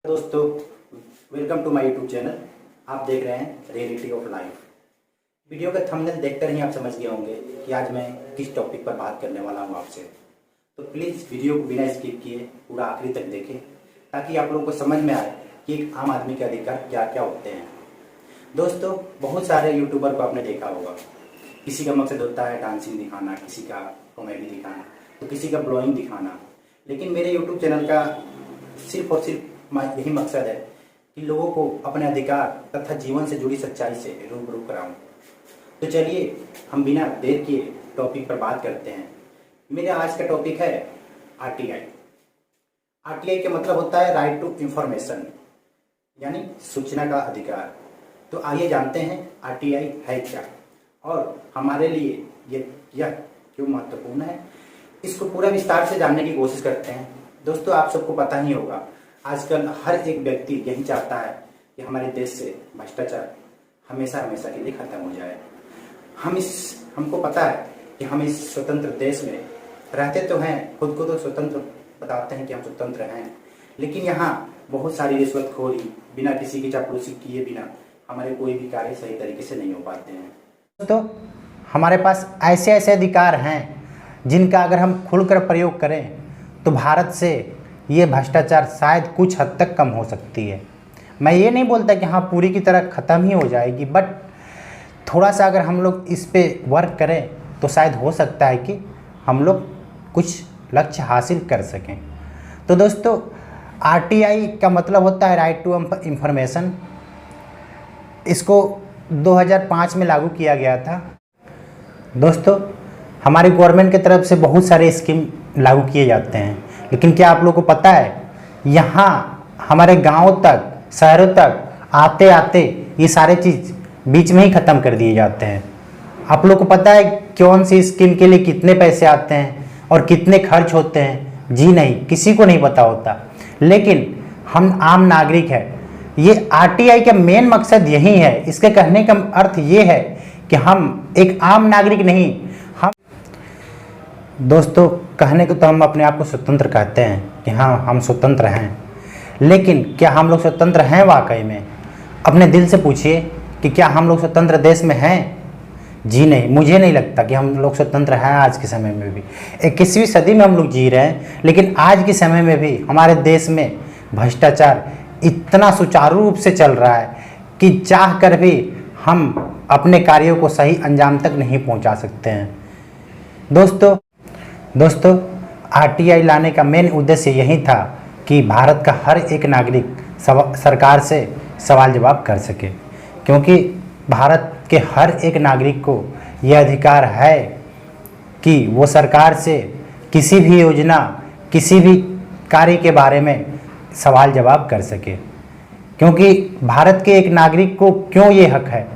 दोस्तों, welcome to my YouTube channel. आप देख रहे हैं रियलिटी ऑफ लाइफ। वीडियो का थंबनेल देखकर ही आप समझ गए होंगे कि आज मैं किस टॉपिक पर बात करने वाला हूं आपसे। तो प्लीज़ वीडियो को बिना स्किप किए पूरा आखिरी तक देखें ताकि आप लोगों को समझ में आए कि एक आम आदमी के अधिकार क्या क्या होते हैं। दोस्तों, बहुत सारे यूट्यूबर को आपने देखा होगा, किसी का मकसद होता है डांसिंग दिखाना, किसी का कॉमेडी दिखाना, तो किसी का ब्लॉगिंग दिखाना। लेकिन मेरे यूट्यूब चैनल का सिर्फ और सिर्फ यही मकसद है कि लोगों को अपने अधिकार तथा जीवन से जुड़ी सच्चाई से रूबरू कराऊं। तो चलिए हम बिना देर किए टॉपिक पर बात करते हैं। मेरा आज का टॉपिक है आरटीआई। आरटीआई का मतलब होता है राइट टू इंफॉर्मेशन, यानी सूचना का अधिकार। तो आइए जानते हैं आरटीआई है क्या और हमारे लिए यह क्यों महत्वपूर्ण है। इसको पूरा विस्तार से जानने की कोशिश करते हैं। दोस्तों, आप सबको पता ही होगा, आजकल हर एक व्यक्ति यही चाहता है कि हमारे देश से भ्रष्टाचार हमेशा हमेशा के लिए खत्म हो जाए। हमको पता है कि हम इस स्वतंत्र देश में रहते तो हैं, खुद को तो स्वतंत्र बताते हैं कि हम स्वतंत्र हैं, लेकिन यहाँ बहुत सारी रिश्वतखोरी, बिना किसी की चापलूसी किए बिना हमारे कोई भी कार्य सही तरीके से नहीं हो पाते हैं। तो हमारे पास ऐसे ऐसे अधिकार हैं जिनका अगर हम खुलकर प्रयोग करें तो भारत से ये भ्रष्टाचार शायद कुछ हद तक कम हो सकती है। मैं ये नहीं बोलता कि हाँ पूरी की तरह ख़त्म ही हो जाएगी, बट थोड़ा सा अगर हम लोग इस पे वर्क करें तो शायद हो सकता है कि हम लोग कुछ लक्ष्य हासिल कर सकें। तो दोस्तों, आरटीआई का मतलब होता है राइट टू इंफॉर्मेशन। इसको 2005 में लागू किया गया था। दोस्तों, हमारी गवर्नमेंट की तरफ से बहुत सारे स्कीम लागू किए जाते हैं, लेकिन क्या आप लोगों को पता है यहाँ हमारे गांव तक, शहरों तक आते आते ये सारे चीज़ बीच में ही ख़त्म कर दिए जाते हैं। आप लोगों को पता है कौन सी स्कीम के लिए कितने पैसे आते हैं और कितने खर्च होते हैं? जी नहीं, किसी को नहीं पता होता। लेकिन हम आम नागरिक हैं। ये आरटीआई का मेन मकसद यही है। इसके कहने का अर्थ ये है कि हम एक आम नागरिक नहीं, हम दोस्तों कहने को तो हम अपने आप को स्वतंत्र कहते हैं कि हाँ हम स्वतंत्र हैं, लेकिन क्या हम लोग स्वतंत्र हैं वाकई में? अपने दिल से पूछिए कि क्या हम लोग स्वतंत्र देश में हैं? जी नहीं, मुझे नहीं लगता कि हम लोग स्वतंत्र हैं आज के समय में भी। 21वीं सदी में हम लोग जी रहे हैं, लेकिन आज के समय में भी हमारे देश में भ्रष्टाचार इतना सुचारू रूप से चल रहा है कि चाह कर भी हम अपने कार्यों को सही अंजाम तक नहीं पहुंचा सकते हैं। दोस्तों, आरटीआई लाने का मेन उद्देश्य यही था कि भारत का हर एक नागरिक सरकार से सवाल जवाब कर सके, क्योंकि भारत के हर एक नागरिक को यह अधिकार है कि वो सरकार से किसी भी योजना, किसी भी कार्य के बारे में सवाल जवाब कर सके। क्योंकि भारत के एक नागरिक को क्यों ये हक है?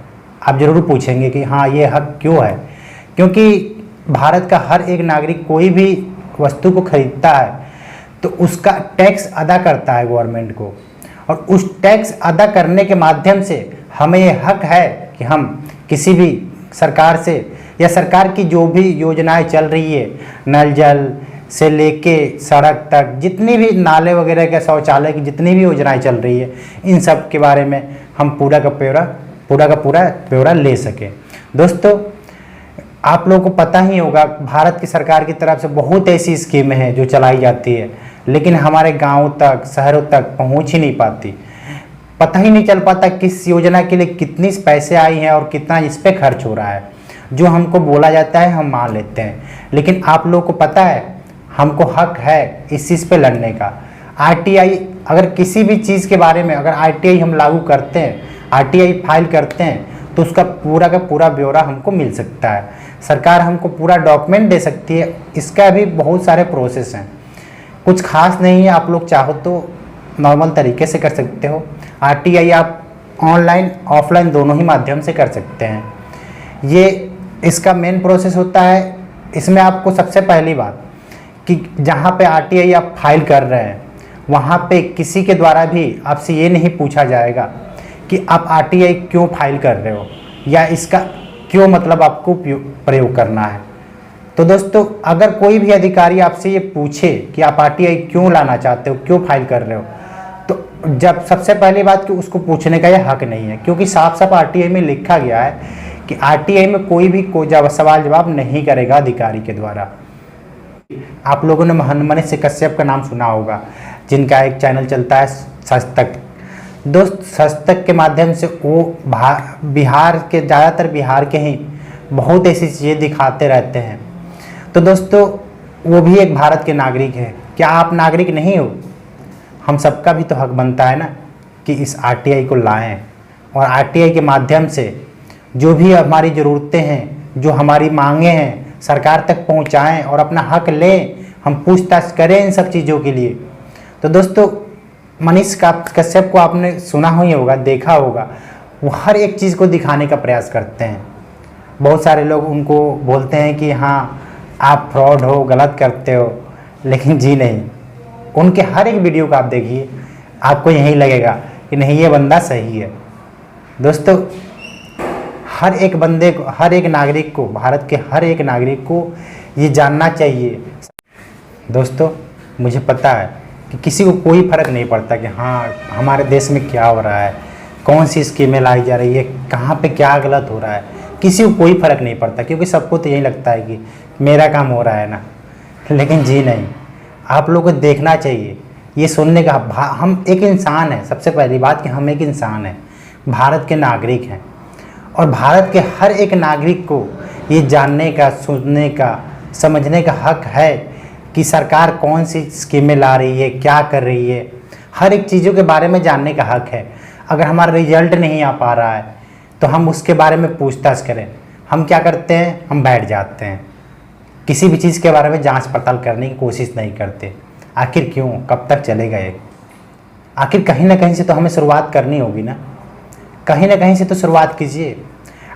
आप ज़रूर पूछेंगे कि हाँ ये हक क्यों है? क्योंकि भारत का हर एक नागरिक कोई भी वस्तु को खरीदता है तो उसका टैक्स अदा करता है गवर्नमेंट को, और उस टैक्स अदा करने के माध्यम से हमें ये हक है कि हम किसी भी सरकार से या सरकार की जो भी योजनाएं चल रही है, नल जल से लेके सड़क तक, जितनी भी नाले वगैरह के, शौचालय की जितनी भी योजनाएं चल रही है, इन सब के बारे में हम पूरा का पूरा ब्यौरा ले सकें। दोस्तों, आप लोगों को पता ही होगा भारत की सरकार की तरफ से बहुत ऐसी स्कीमें हैं जो चलाई जाती है, लेकिन हमारे गांव तक, शहरों तक पहुंच ही नहीं पाती। पता ही नहीं चल पाता किस योजना के लिए कितनी पैसे आई हैं और कितना इस पे खर्च हो रहा है। जो हमको बोला जाता है हम मान लेते हैं, लेकिन आप लोगों को पता है हमको हक है इस चीज़ पे लड़ने का। आरटीआई, अगर किसी भी चीज़ के बारे में अगर आरटीआई हम लागू करते हैं, आरटीआई फाइल करते हैं, तो उसका पूरा का पूरा ब्यौरा हमको मिल सकता है। सरकार हमको पूरा डॉक्यूमेंट दे सकती है। इसका भी बहुत सारे प्रोसेस हैं, कुछ खास नहीं है। आप लोग चाहो तो नॉर्मल तरीके से कर सकते हो। आरटीआई आप ऑनलाइन ऑफलाइन दोनों ही माध्यम से कर सकते हैं। ये इसका मेन प्रोसेस होता है। इसमें आपको सबसे पहली बात कि जहाँ पे आरटीआई आप फाइल कर रहे हैं वहाँ पे किसी के द्वारा भी आपसे ये नहीं पूछा जाएगा कि आप आरटीआई क्यों फाइल कर रहे हो या इसका क्यों मतलब आपको प्रयोग करना है। तो दोस्तों, अगर कोई भी अधिकारी आपसे ये पूछे कि आप आरटीआई क्यों लाना चाहते हो, क्यों फाइल कर रहे हो, तो जब सबसे पहली बात कि उसको पूछने का यह हक नहीं है, क्योंकि साफ साफ आरटीआई में लिखा गया है कि आरटीआई में कोई भी सवाल जवाब नहीं करेगा अधिकारी के द्वारा। आप लोगों ने मनीष कश्यप का नाम सुना होगा, जिनका एक चैनल चलता है सच तक। दोस्त, सच तक के माध्यम से वो बिहार के, ज़्यादातर बिहार के ही बहुत ऐसी चीज़ें दिखाते रहते हैं। तो दोस्तों, वो भी एक भारत के नागरिक है। क्या आप नागरिक नहीं हो? हम सबका भी तो हक बनता है ना कि इस आरटीआई को लाएं और आरटीआई के माध्यम से जो भी हमारी ज़रूरतें हैं, जो हमारी मांगें हैं, सरकार तक पहुंचाएं और अपना हक लें। हम पूछताछ करें इन सब चीज़ों के लिए। तो दोस्तों, मनीष कश्यप को आपने सुना ही होगा, देखा होगा, वो हर एक चीज़ को दिखाने का प्रयास करते हैं। बहुत सारे लोग उनको बोलते हैं कि हाँ आप फ्रॉड हो, गलत करते हो, लेकिन जी नहीं, उनके हर एक वीडियो को आप देखिए, आपको यही लगेगा कि नहीं, ये बंदा सही है। दोस्तों, हर एक बंदे को, हर एक नागरिक को, भारत के हर एक नागरिक को ये जानना चाहिए। दोस्तों, मुझे पता है कि किसी को कोई फ़र्क नहीं पड़ता कि हाँ हमारे देश में क्या हो रहा है, कौन सी स्कीमें लाई जा रही है, कहाँ पे क्या गलत हो रहा है, किसी को कोई फ़र्क नहीं पड़ता, क्योंकि सबको तो यही लगता है कि मेरा काम हो रहा है ना। लेकिन जी नहीं, आप लोगों को देखना चाहिए, ये सुनने का। हम एक इंसान हैं, सबसे पहली बात कि हम एक इंसान हैं, भारत के नागरिक हैं, और भारत के हर एक नागरिक को ये जानने का, सुनने का, समझने का हक है कि सरकार कौन सी स्कीमें ला रही है, क्या कर रही है। हर एक चीज़ों के बारे में जानने का हक है। अगर हमारा रिजल्ट नहीं आ पा रहा है तो हम उसके बारे में पूछताछ करें। हम क्या करते हैं, हम बैठ जाते हैं, किसी भी चीज़ के बारे में जांच पड़ताल करने की कोशिश नहीं करते। आखिर क्यों, कब तक चलेगा ये? आखिर कहीं ना कहीं से तो हमें शुरुआत करनी होगी ना, कहीं ना कहीं से तो शुरुआत कीजिए।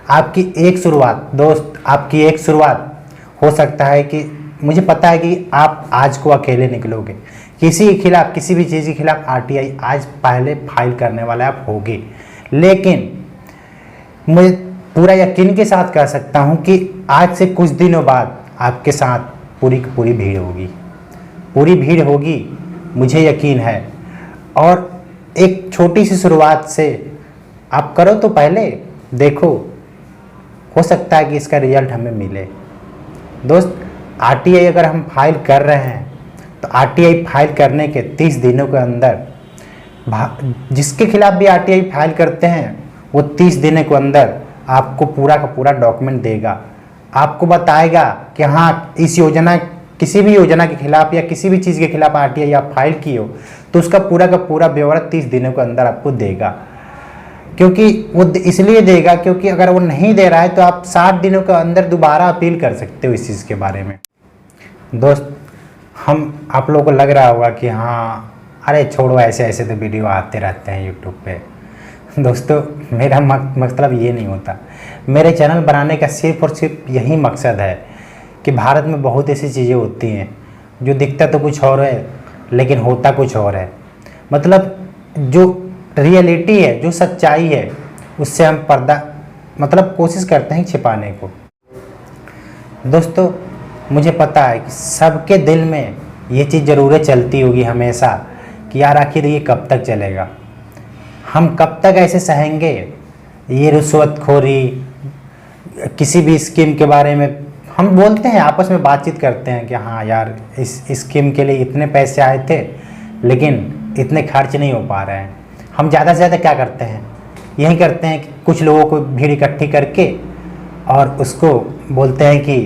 आपकी एक शुरुआत, दोस्त, आपकी एक शुरुआत हो सकता है कि, मुझे पता है कि आप आज को अकेले निकलोगे, किसी के खिलाफ, किसी भी चीज़ के खिलाफ आरटीआई आज पहले फाइल करने वाले आप होगे। लेकिन मैं पूरा यकीन के साथ कह सकता हूं कि आज से कुछ दिनों बाद आपके साथ पूरी की पूरी भीड़ होगी, पूरी भीड़ होगी, मुझे यकीन है। और एक छोटी सी शुरुआत से आप करो तो पहले देखो, हो सकता है कि इसका रिजल्ट हमें मिले। दोस्त, आरटीआई अगर हम फाइल कर रहे हैं तो आरटीआई फाइल करने के 30 दिनों के अंदर, जिसके खिलाफ भी आरटीआई फाइल करते हैं वो 30 दिनों के अंदर आपको पूरा का पूरा डॉक्यूमेंट देगा, आपको बताएगा कि हाँ इस योजना, किसी भी योजना के खिलाफ या किसी भी चीज़ के खिलाफ आरटीआई आप फाइल किए हो तो उसका पूरा का पूरा ब्यौरा 30 दिनों के अंदर आपको देगा। क्योंकि वो इसलिए देगा क्योंकि अगर वो नहीं दे रहा है तो आप 60 दिनों के अंदर दोबारा अपील कर सकते हो इस चीज़ के बारे में। दोस्त, हम आप लोगों को लग रहा होगा कि हाँ अरे छोड़ो, ऐसे ऐसे तो वीडियो आते रहते हैं यूट्यूब पे। दोस्तों, मेरा मतलब ये नहीं होता। मेरे चैनल बनाने का सिर्फ और सिर्फ यही मकसद है कि भारत में बहुत ऐसी चीज़ें होती हैं जो दिखता तो कुछ और है लेकिन होता कुछ और है। मतलब जो रियलिटी है, जो सच्चाई है, उससे हम पर्दा कोशिश करते हैं छिपाने को। दोस्तों, मुझे पता है कि सबके दिल में ये चीज़ ज़रूर चलती होगी हमेशा कि यार आखिर ये कब तक चलेगा, हम कब तक ऐसे सहेंगे, ये रिश्वतखोरी, किसी भी स्कीम के बारे में हम बोलते हैं, आपस में बातचीत करते हैं कि हाँ यार इस स्कीम के लिए इतने पैसे आए थे लेकिन इतने खर्च नहीं हो पा रहे हैं। हम ज़्यादा से ज़्यादा क्या करते हैं, यही करते हैं कि कुछ लोगों को भीड़ इकट्ठी करके और उसको बोलते हैं कि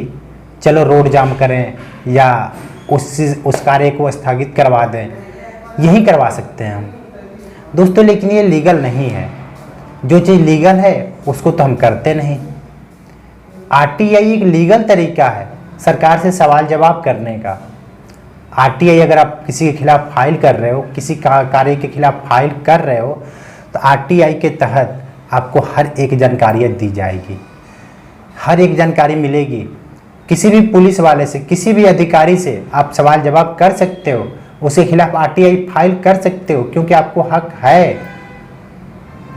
चलो रोड जाम करें या उस कार्य को स्थगित करवा दें, यही करवा सकते हैं हम। दोस्तों, लेकिन ये लीगल नहीं है। जो चीज़ लीगल है उसको तो हम करते नहीं। आरटीआई एक लीगल तरीका है सरकार से सवाल जवाब करने का। आरटीआई अगर आप किसी के खिलाफ फाइल कर रहे हो, किसी कार्य के खिलाफ फाइल कर रहे हो, तो आरटीआई के तहत आपको हर एक जानकारी दी जाएगी, हर एक जानकारी मिलेगी। किसी भी पुलिस वाले से, किसी भी अधिकारी से आप सवाल जवाब कर सकते हो, उसके खिलाफ आरटीआई फाइल कर सकते हो, क्योंकि आपको हक है।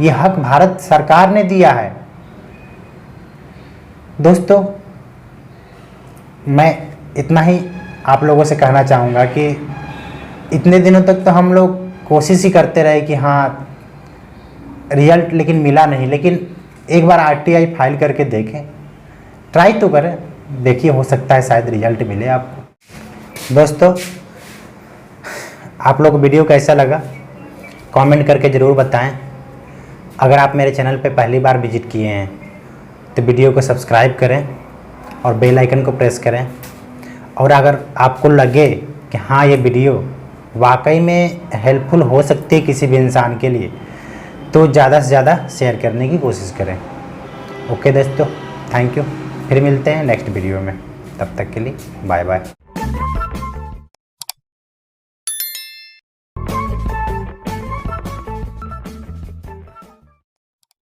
ये हक भारत सरकार ने दिया है। दोस्तों, मैं इतना ही आप लोगों से कहना चाहूँगा कि इतने दिनों तक तो हम लोग कोशिश ही करते रहे कि हाँ रिजल्ट लेकिन मिला नहीं, लेकिन एक बार आरटीआई फाइल करके देखें, ट्राई तो करें, देखिए हो सकता है शायद रिजल्ट मिले आपको। दोस्तों आप लोग को वीडियो कैसा लगा कमेंट करके ज़रूर बताएं। अगर आप मेरे चैनल पे पहली बार विजिट किए हैं तो वीडियो को सब्सक्राइब करें और बेल आइकन को प्रेस करें। और अगर आपको लगे कि हाँ ये वीडियो वाकई में हेल्पफुल हो सकती है किसी भी इंसान के लिए, तो ज़्यादा से ज़्यादा शेयर करने की कोशिश करें। ओके दोस्तों, थैंक यू। फिर मिलते हैं नेक्स्ट वीडियो में, तब तक के लिए बाय बाय।